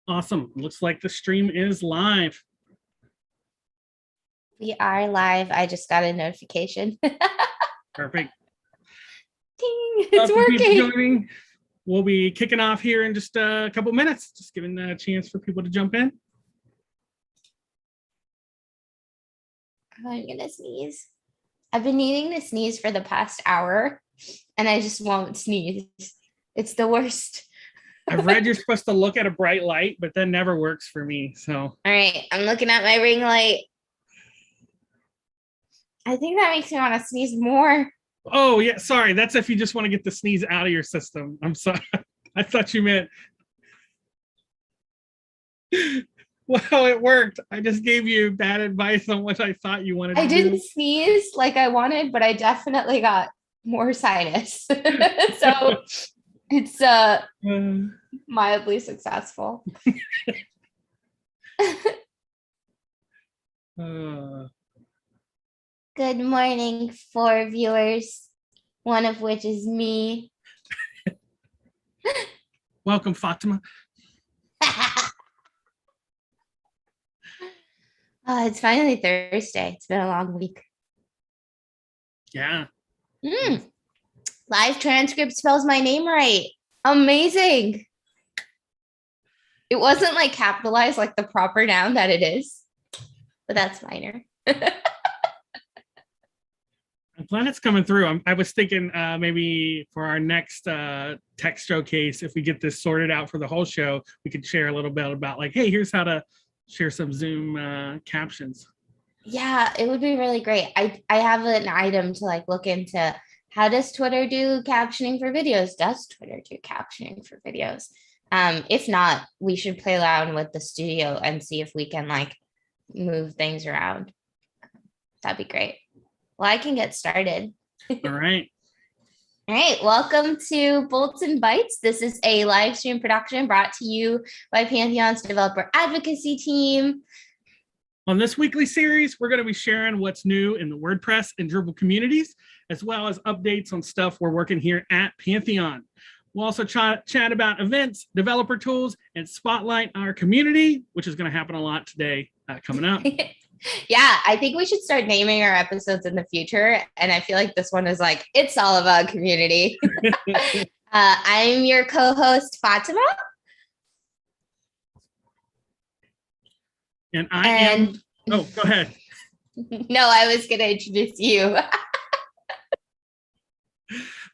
Awesome. Looks like the stream is live. We are live. I just got a notification. Perfect. Ding, it's working. Joining. We'll be kicking off here in just a couple minutes, just giving a chance for people to jump in. Oh, I'm gonna sneeze. I've been needing to sneeze for the past hour and I just won't sneeze. It's the worst. I've read you're supposed to look at a bright light, but that never works for me. So all right, I'm looking at my ring light. I think that makes me want to sneeze more. Oh yeah, sorry. That's if you just want to get the sneeze out of your system. I'm sorry. I thought you meant. Well, it worked. I just gave you bad advice on what I thought you wanted to do. I didn't sneeze like I wanted, but I definitely got more sinus. So it's mildly successful. Good morning, 4 viewers, one of which is me. Welcome, Fatima. It's finally Thursday. It's been a long week. Yeah. Live transcript spells my name right. Amazing. It wasn't like capitalized like the proper noun that it is, but that's minor. I'm glad it's coming through. I was thinking maybe for our next tech showcase, if we get this sorted out for the whole show, we could share a little bit about like, hey, here's how to share some Zoom captions. Yeah, it would be really great. I have an item to like look into. How does Twitter do captioning for videos? Does Twitter do captioning for videos? If not, we should play around with the studio and see if we can like move things around. That'd be great. Well, I can get started. All right. All right. Welcome to Bolts and Bytes. This is a live stream production brought to you by Pantheon's developer advocacy team. On this weekly series, we're going to be sharing what's new in the WordPress and Drupal communities, as well as updates on stuff we're working here at Pantheon. We'll also chat about events, developer tools, and spotlight our community, which is going to happen a lot today coming up. Yeah, I think we should start naming our episodes in the future. And I feel like this one is like, it's all about community. I'm your co-host, Fatima. And I am. Oh, go ahead. No, I was going to introduce you.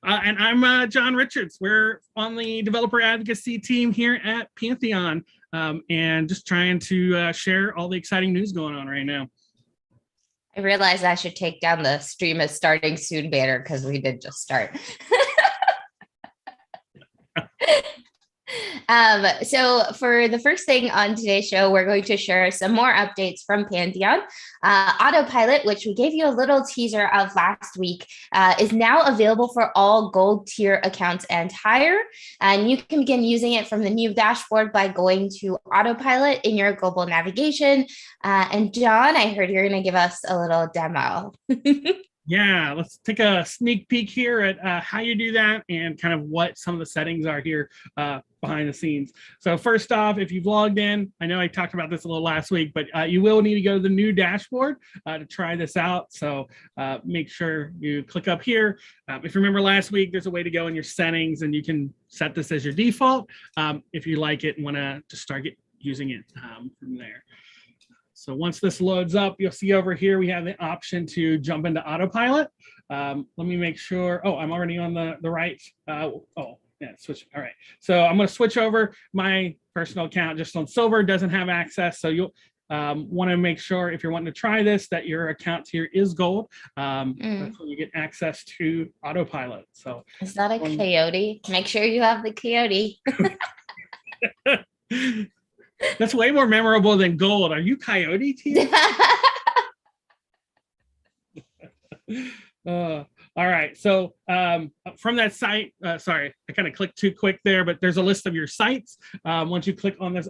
And I'm John Richards. We're on the developer advocacy team here at Pantheon, and just trying to share all the exciting news going on right now. I realized I should take down the stream is starting soon banner because we did just start. So for the first thing on today's show, we're going to share some more updates from Pantheon. Autopilot, which we gave you a little teaser of last week, is now available for all gold tier accounts and higher. And you can begin using it from the new dashboard by going to Autopilot in your global navigation. And John, I heard you're going to give us a little demo. Yeah, let's take a sneak peek here at how you do that and kind of what some of the settings are here behind the scenes. So first off, if you've logged in, I know I talked about this a little last week, but you will need to go to the new dashboard to try this out. So make sure you click up here. If you remember last week, there's a way to go in your settings and you can set this as your default if you like it and want to just start using it from there. So once this loads up, you'll see over here, we have the option to jump into autopilot. Let me make sure. Oh, I'm already on the right. Switch. All right. So I'm going to switch over. My personal account just on silver doesn't have access. So you'll want to make sure if you're wanting to try this, that your account here is gold. That's when you get access to autopilot. So is that a coyote? Make sure you have the coyote. That's way more memorable than gold. Are you coyote team? All right. So from that site, sorry, I kind of clicked too quick there, but there's a list of your sites. Once you click on this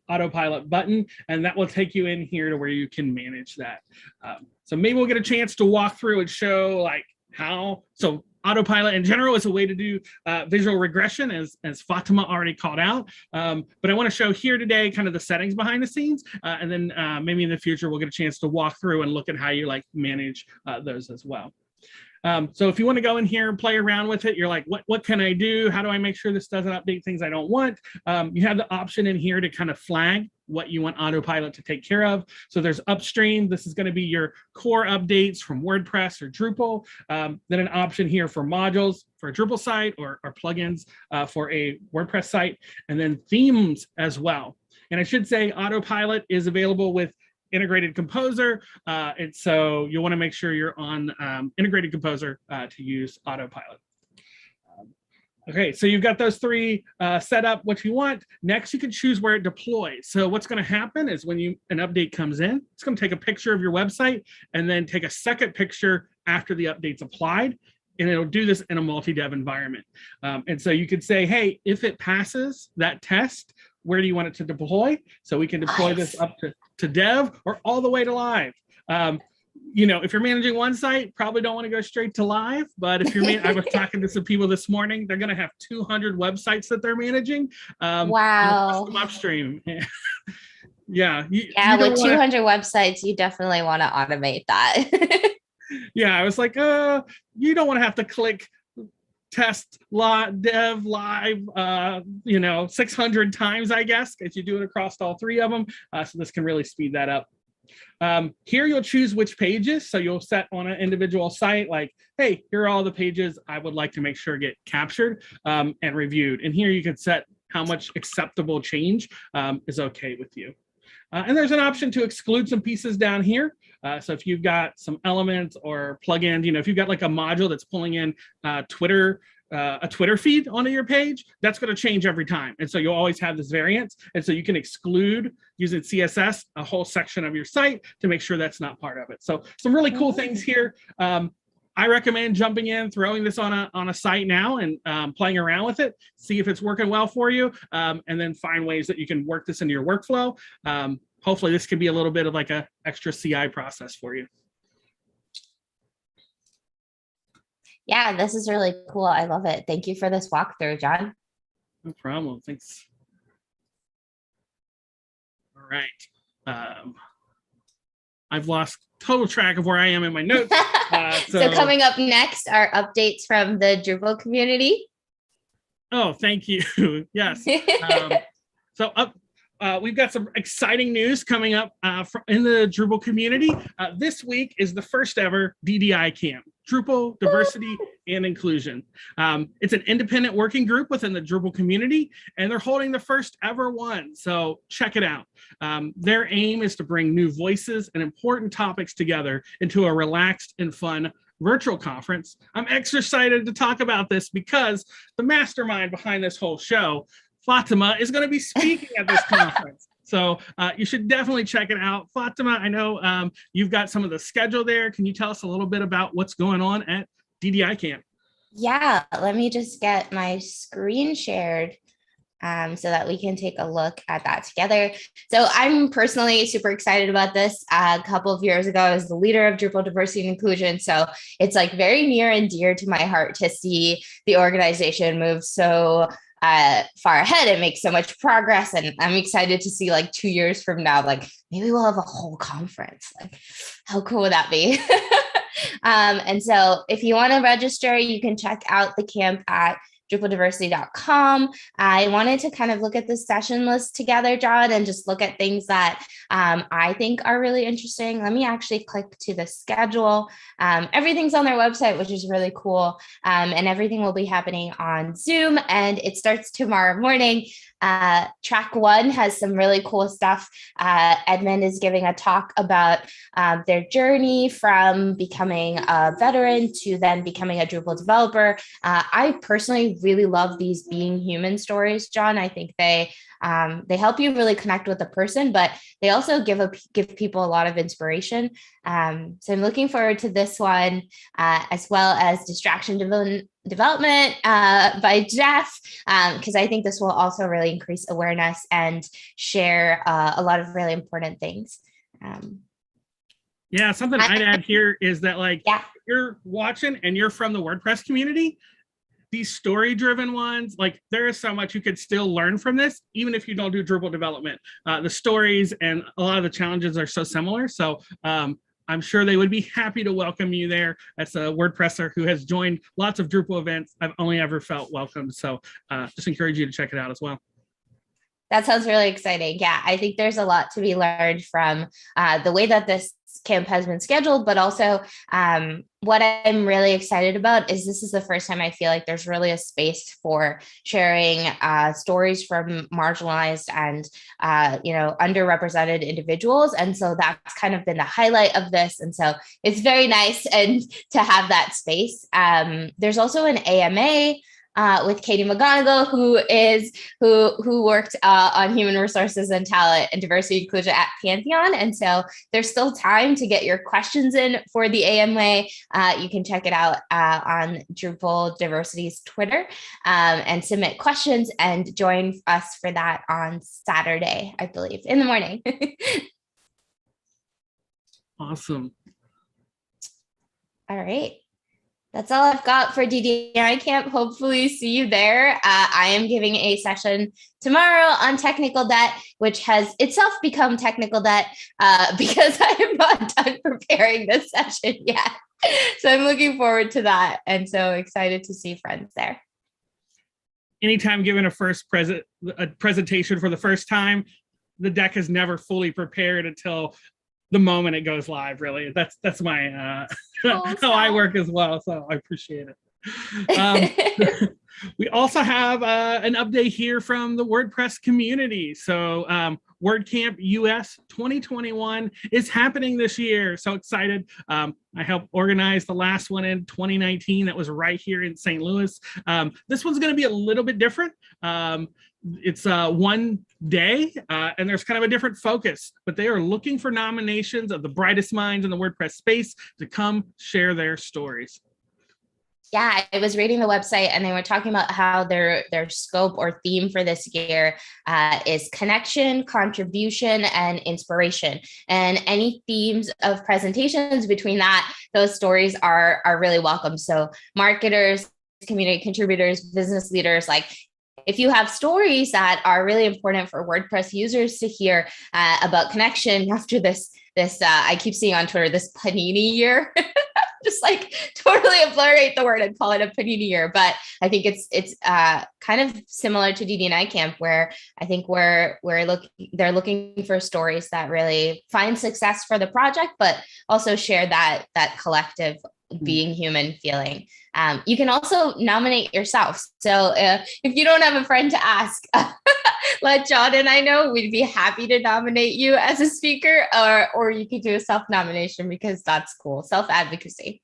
autopilot button, and that will take you in here to where you can manage that. So maybe we'll get a chance to walk through and show like how. So autopilot in general is a way to do visual regression, as Fatima already called out. But I want to show here today kind of the settings behind the scenes, and then maybe in the future we'll get a chance to walk through and look at how you like manage those as well. So if you want to go in here and play around with it, you're like, what can I do? How do I make sure this doesn't update things I don't want? You have the option in here to kind of flag what you want autopilot to take care of. So there's upstream. This is going to be your core updates from WordPress or Drupal. Then an option here for modules for a Drupal site or plugins for a WordPress site, and then themes as well. And I should say autopilot is available with integrated composer, and so you'll want to make sure you're on integrated composer to use autopilot. Okay, so you've got those three set up what you want. Next, you can choose where it deploys. So what's going to happen is when an update comes in, it's going to take a picture of your website and then take a second picture after the update's applied, and it'll do this in a multi-dev environment. And so you could say, hey, if it passes that test, where do you want it to deploy? So we can deploy this up to dev or all the way to live. You know, if you're managing one site, probably don't want to go straight to live. But if I was talking to some people this morning, they're going to have 200 websites that they're managing. Wow. Upstream. Yeah. With 200 websites, you definitely want to automate that. Yeah, I was like, you don't want to have to click test dev live 600 times, I guess, if you do it across all three of them. So this can really speed that up. Here you'll choose which pages. So you'll set on an individual site like, hey, here are all the pages I would like to make sure get captured and reviewed. And here you can set how much acceptable change is okay with you. And there's an option to exclude some pieces down here. So if you've got some elements or plugins, if you've got like a module that's pulling in a Twitter feed onto your page, that's going to change every time. And so you'll always have this variance. And so you can exclude using CSS a whole section of your site to make sure that's not part of it. So some really cool things here. I recommend jumping in, throwing this on a site now and playing around with it, see if it's working well for you, and then find ways that you can work this into your workflow. Hopefully this can be a little bit of like a extra CI process for you. Yeah, this is really cool. I love it. Thank you for this walkthrough, John. No problem. Thanks. All right. I've lost total track of where I am in my notes. So coming up next are updates from the Drupal community. Oh, thank you. Yes. We've got some exciting news coming up in the Drupal community. This week is the first ever DDI camp, Drupal Diversity and Inclusion. It's an independent working group within the Drupal community, and they're holding the first ever one. So check it out. Their aim is to bring new voices and important topics together into a relaxed and fun virtual conference. I'm extra excited to talk about this because the mastermind behind this whole show, Fatima, is going to be speaking at this conference. So you should definitely check it out. Fatima, I know you've got some of the schedule there. Can you tell us a little bit about what's going on at DDI Camp? Yeah, let me just get my screen shared so that we can take a look at that together. So I'm personally super excited about this. A couple of years ago, I was the leader of Drupal Diversity and Inclusion. So it's like very near and dear to my heart to see the organization move so far ahead and make so much progress. And I'm excited to see like 2 years from now, like maybe we'll have a whole conference. Like how cool would that be? And so if you want to register, you can check out the camp at DrupalDiversity.com. I wanted to kind of look at the session list together, John, and just look at things that I think are really interesting. Let me actually click to the schedule. Everything's on their website, which is really cool. And everything will be happening on Zoom, and it starts tomorrow morning. Track 1 has some really cool stuff. Edmund is giving a talk about their journey from becoming a veteran to then becoming a Drupal developer. I personally really love these being human stories, John. I think they help you really connect with the person, but they also give people a lot of inspiration. So I'm looking forward to this one, as well as Distraction Development by Jeff, because I think this will also really increase awareness and share a lot of really important things. Yeah, something I'd add here is that, like, if you're watching and you're from the WordPress community, these story-driven ones, like, there is so much you could still learn from this, even if you don't do Drupal development. The stories and a lot of the challenges are so similar. So I'm sure they would be happy to welcome you there. As a WordPresser who has joined lots of Drupal events, I've only ever felt welcome. So just encourage you to check it out as well. That sounds really exciting. Yeah, I think there's a lot to be learned from the way that this camp has been scheduled, but also what I'm really excited about is this is the first time I feel like there's really a space for sharing stories from marginalized and underrepresented individuals. And so that's kind of been the highlight of this. And so it's very nice and to have that space. There's also an AMA with Katie McGonigal, who worked on human resources and talent and diversity inclusion at Pantheon. And so there's still time to get your questions in for the AMA. You can check it out on Drupal Diversity's Twitter and submit questions and join us for that on Saturday, I believe, in the morning. Awesome. All right. That's all I've got for DDI Camp. Hopefully see you there. I am giving a session tomorrow on technical debt, which has itself become technical debt because I am not done preparing this session yet. So I'm looking forward to that and so excited to see friends there. Anytime given a presentation for the first time, the deck is never fully prepared until the moment it goes live. Really, that's my how I work as well. So I appreciate it. We also have an update here from the WordPress community. So WordCamp US 2021 is happening this year. So excited. I helped organize the last one in 2019. That was right here in St. Louis. This one's going to be a little bit different. It's one day and there's kind of a different focus, but they are looking for nominations of the brightest minds in the WordPress space to come share their stories. Yeah, I was reading the website and they were talking about how their scope or theme for this year is connection, contribution, and inspiration. And any themes of presentations between that, those stories are really welcome. So marketers, community contributors, business leaders, like if you have stories that are really important for WordPress users to hear about connection after this, I keep seeing on Twitter, this panini year, just like totally obliterate the word and call it a panini year. But I think it's kind of similar to DD&I Camp, where I think they're looking for stories that really find success for the project, but also share that collective being human feeling. You can also nominate yourself. So if you don't have a friend to ask, let John and I know. We'd be happy to nominate you as a speaker, or you could do a self-nomination because that's cool. Self-advocacy.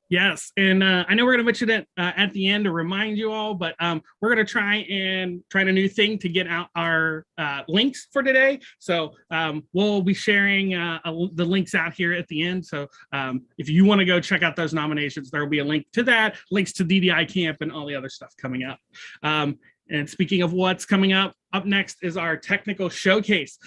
Yes, and I know we're going to mention it at the end to remind you all, but we're going to try a new thing to get out our links for today. So we'll be sharing the links out here at the end. So if you want to go check out those nominations, there will be a link to that, links to DDI Camp and all the other stuff coming up. And speaking of what's coming up next is our technical showcase.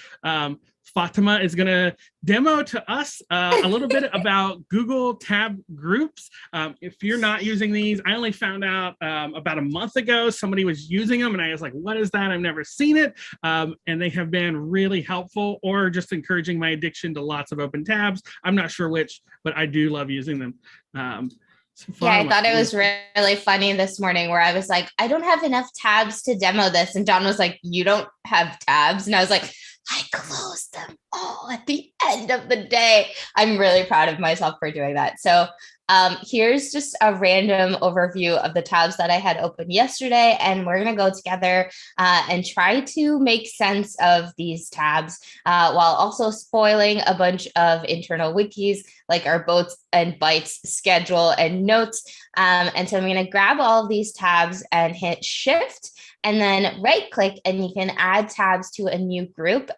Fatima is going to demo to us a little bit about Google Tab Groups. If you're not using these, I only found out about a month ago somebody was using them, and I was like, what is that? I've never seen it. And they have been really helpful, or just encouraging my addiction to lots of open tabs. I'm not sure which, but I do love using them. Yeah, I thought it was really funny this morning where I was like, I don't have enough tabs to demo this. And John was like, you don't have tabs? And I was like, I closed them all at the end of the day. I'm really proud of myself for doing that. So Here's just a random overview of the tabs that I had open yesterday, and we're going to go together and try to make sense of these tabs while also spoiling a bunch of internal wikis like our boats and bytes schedule and notes. And so I'm going to grab all of these tabs and hit shift and then right click, and you can add tabs to a new group.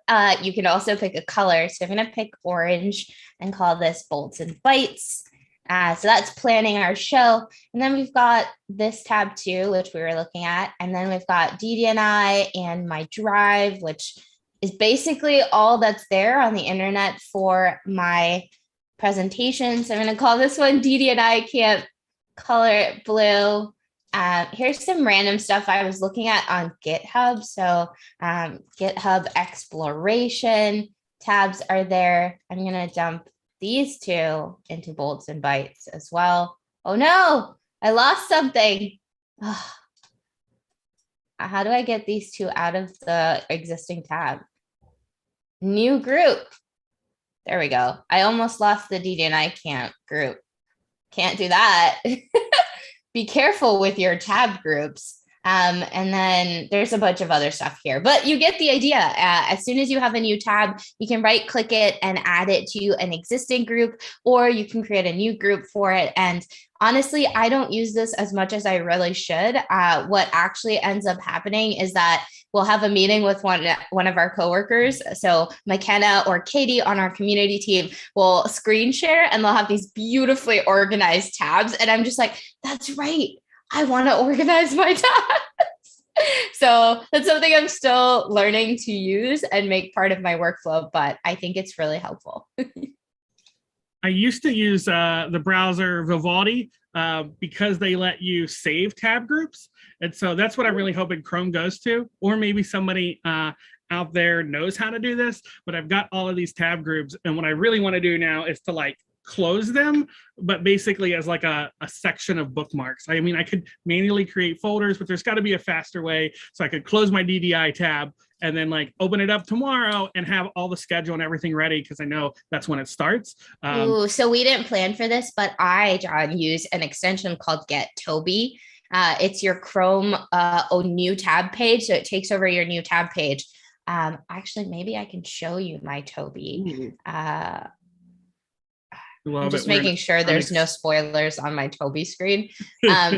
You can also pick a color. So I'm going to pick orange and call this bolts and bytes. So that's planning our show. And then we've got this tab too, which we were looking at. And then we've got DD&I and my drive, which is basically all that's there on the internet for my presentation. So I'm going to call this one DD&I Camp, color it blue. Here's some random stuff I was looking at on GitHub. So GitHub exploration tabs are there. I'm going to dump these two into bolts and bytes as well. Oh no, I lost something. Oh. How do I get these two out of the existing tab? New group. There we go. I almost lost the DD&I Camp group. Can't do that. Be careful with your tab groups. And then there's a bunch of other stuff here, but you get the idea. As soon as you have a new tab, you can right click it and add it to an existing group, or you can create a new group for it. And honestly, I don't use this as much as I really should. What actually ends up happening is that we'll have a meeting with one of our coworkers. So McKenna or Katie on our community team will screen share, and they'll have these beautifully organized tabs. And I'm just like, that's right. I want to organize my tabs. So that's something I'm still learning to use and make part of my workflow, but I think it's really helpful. I used to use the browser Vivaldi because they let you save tab groups. And so that's what I'm really hoping Chrome goes to, or maybe somebody out there knows how to do this, but I've got all of these tab groups. And what I really want to do now is to like close them, but basically as like a section of bookmarks. I mean, I could manually create folders, but there's got to be a faster way. So I could close my DDI tab and then like open it up tomorrow and have all the schedule and everything ready, because I know that's when it starts. Ooh, so we didn't plan for this, but John, use an extension called Get Toby. It's your Chrome new tab page. So it takes over your new tab page. Actually, maybe I can show you my Toby. I'm just making sure there's no spoilers on my Toby screen.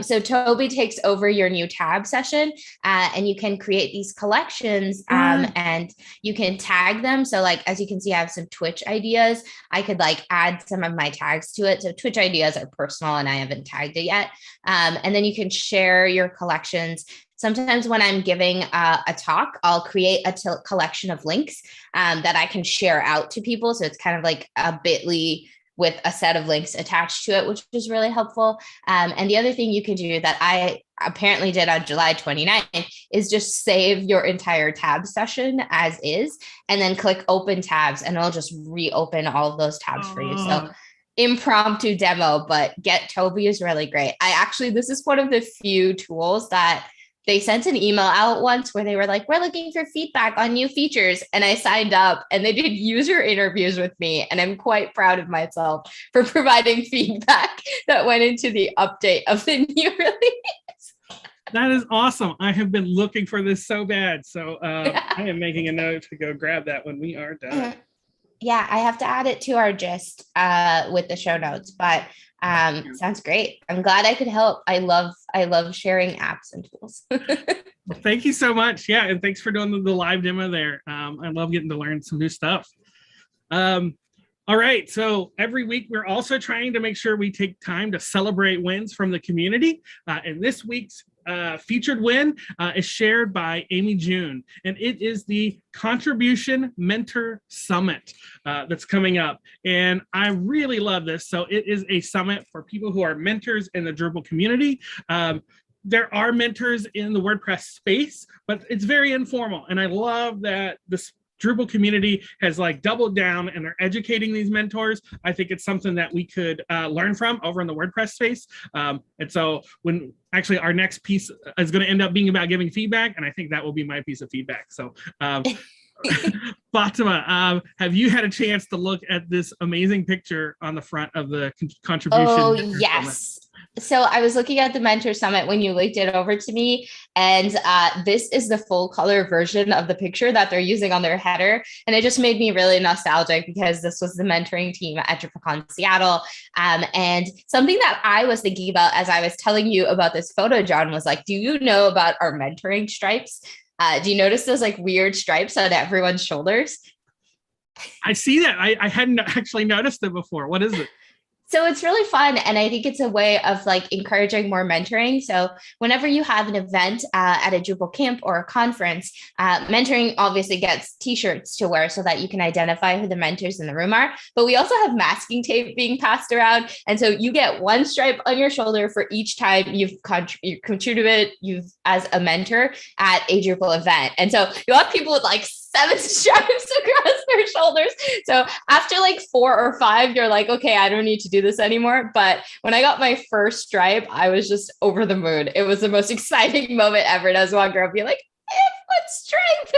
So Toby takes over your new tab session, and you can create these collections and you can tag them. So like, as you can see, I have some Twitch ideas. I could like add some of my tags to it. So Twitch ideas are personal and I haven't tagged it yet. And then you can share your collections. Sometimes when I'm giving a talk, I'll create a collection of links that I can share out to people. So it's kind of like a bit.ly with a set of links attached to it, which is really helpful. And the other thing you can do that I apparently did on July 29th is just save your entire tab session as is, and then click open tabs, and it'll just reopen all of those tabs for you. So impromptu demo, but Get Toby is really great. This is one of the few tools that they sent an email out once where they were like, we're looking for feedback on new features. And I signed up and they did user interviews with me. And I'm quite proud of myself for providing feedback that went into the update of the new release. That is awesome. I have been looking for this so bad. So I am making a note to go grab that when we are done. Yeah, I have to add it to our gist with the show notes, but sounds great. I'm glad I could help. I love sharing apps and tools. Well, thank you so much. Yeah, and thanks for doing the live demo there. I love getting to learn some new stuff. All right, so every week we're also trying to make sure we take time to celebrate wins from the community. And this week's featured win is shared by Amy June, and it is the Contribution Mentor Summit that's coming up. And I really love this. So it is a summit for people who are mentors in the Drupal community. There are mentors in the WordPress space, but it's very informal. And I love that this Drupal community has like doubled down and they're educating these mentors. I think it's something that we could learn from over in the WordPress space. And so when actually our next piece is going to end up being about giving feedback, and I think that will be my piece of feedback. So Fatima, have you had a chance to look at this amazing picture on the front of the contribution? Oh, yes. So I was looking at the Mentor Summit when you linked it over to me, and this is the full color version of the picture that they're using on their header. And it just made me really nostalgic because this was the mentoring team at DrupalCon Seattle. And something that I was thinking about as I was telling you about this photo, John, was like, do you know about our mentoring stripes? Do you notice those like weird stripes on everyone's shoulders? I see that. I hadn't actually noticed it before. What is it? So it's really fun. And I think it's a way of like encouraging more mentoring. So whenever you have an event at a Drupal camp or a conference, mentoring obviously gets t-shirts to wear so that you can identify who the mentors in the room are. But we also have masking tape being passed around. And so you get one stripe on your shoulder for each time you've contributed as a mentor at a Drupal event. And so you'll have people with like 7 stripes across their shoulders. So after like 4 or 5, you're like, okay, I don't need to do this anymore. But when I got my first stripe, I was just over the moon. It was the most exciting moment ever. And I was walking around being like, what stripe?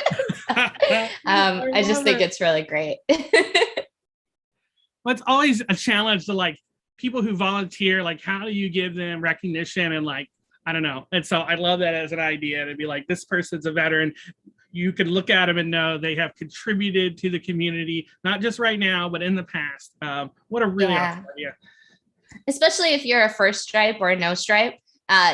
I just think it's really great. Well, it's always a challenge to like people who volunteer, like how do you give them recognition and like, I don't know. And so I love that as an idea to be like, this person's a veteran. You can look at them and know they have contributed to the community, not just right now, but in the past. What a really awesome idea. Especially if you're a first stripe or a no stripe,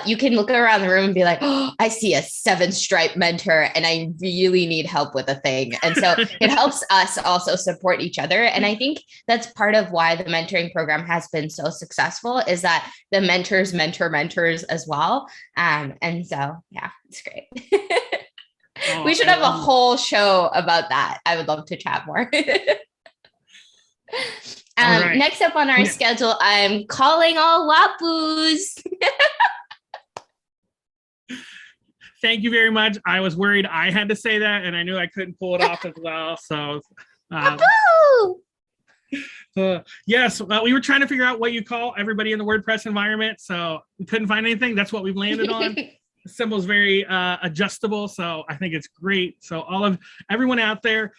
you can look around the room and be like, oh, I see a 7 stripe mentor and I really need help with a thing. And so it helps us also support each other. And I think that's part of why the mentoring program has been so successful is that the mentors mentor mentors as well. And so, yeah, it's great. Oh, we should have a whole show about that. I would love to chat more. Right. Next up on our schedule, I'm calling all Wapus. Thank you very much. I was worried I had to say that, and I knew I couldn't pull it off as well. So, yes, we were trying to figure out what you call everybody in the WordPress environment. So we couldn't find anything. That's what we've landed on. The symbol is very adjustable, so I think it's great. So everyone out there,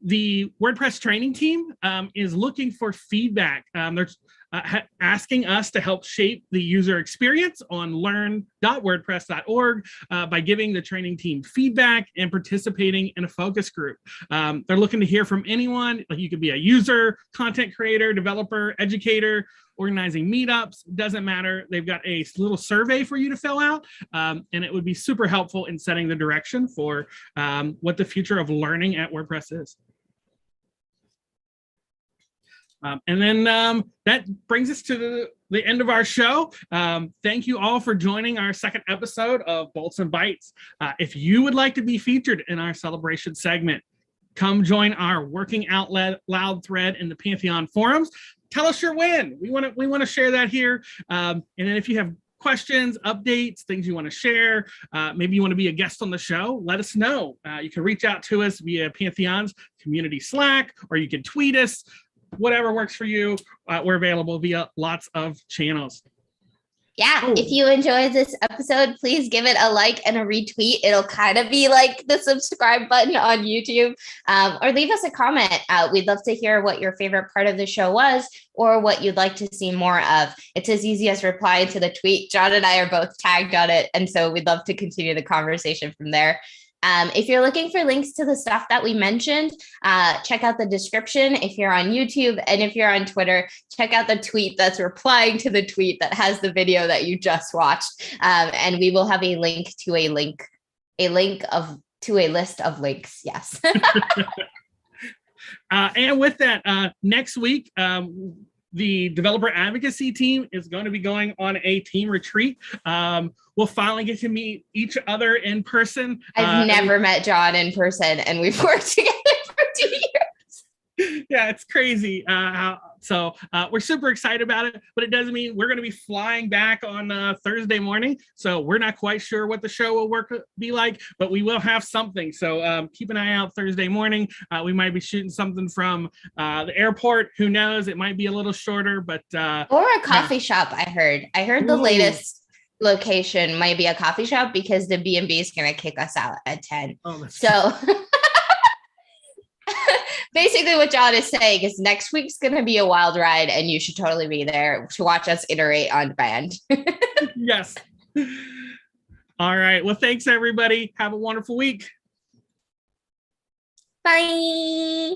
the WordPress training team is looking for feedback. They're asking us to help shape the user experience on learn.wordpress.org by giving the training team feedback and participating in a focus group. They're looking to hear from anyone. Like you could be a user, content creator, developer, educator, organizing meetups, doesn't matter. They've got a little survey for you to fill out, and it would be super helpful in setting the direction for what the future of learning at WordPress is. And then that brings us to the end of our show. Thank you all for joining our second episode of Bolts and Bytes. If you would like to be featured in our celebration segment, come join our Working Out Loud thread in the Pantheon forums. Tell us your win. We want to share that here. And then if you have questions, updates, things you want to share, maybe you want to be a guest on the show, let us know. You can reach out to us via Pantheon's community Slack, or you can tweet us, whatever works for you. We're available via lots of channels. Yeah, if you enjoyed this episode, please give it a like and a retweet. It'll kind of be like the subscribe button on YouTube, or leave us a comment. We'd love to hear what your favorite part of the show was or what you'd like to see more of. It's as easy as replying to the tweet. John and I are both tagged on it, and so we'd love to continue the conversation from there. If you're looking for links to the stuff that we mentioned, check out the description if you're on YouTube, and if you're on Twitter, check out the tweet that's replying to the tweet that has the video that you just watched. And we will have a link to a list of links. Yes. And with that, next week, the developer advocacy team is going to be going on a team retreat. We'll finally get to meet each other in person. I've never met John in person, and we've worked together for 2 years. Yeah, it's crazy. So we're super excited about it, but it doesn't mean we're going to be flying back on Thursday morning. So we're not quite sure what the show will be like, but we will have something. So keep an eye out Thursday morning. We might be shooting something from the airport. Who knows? It might be a little shorter, but or a coffee shop. I heard the latest location might be a coffee shop because the B&B is going to kick us out at 10. Oh, so basically what John is saying is next week's going to be a wild ride, and you should totally be there to watch us iterate on demand. Yes. All right. Well, thanks, everybody. Have a wonderful week. Bye.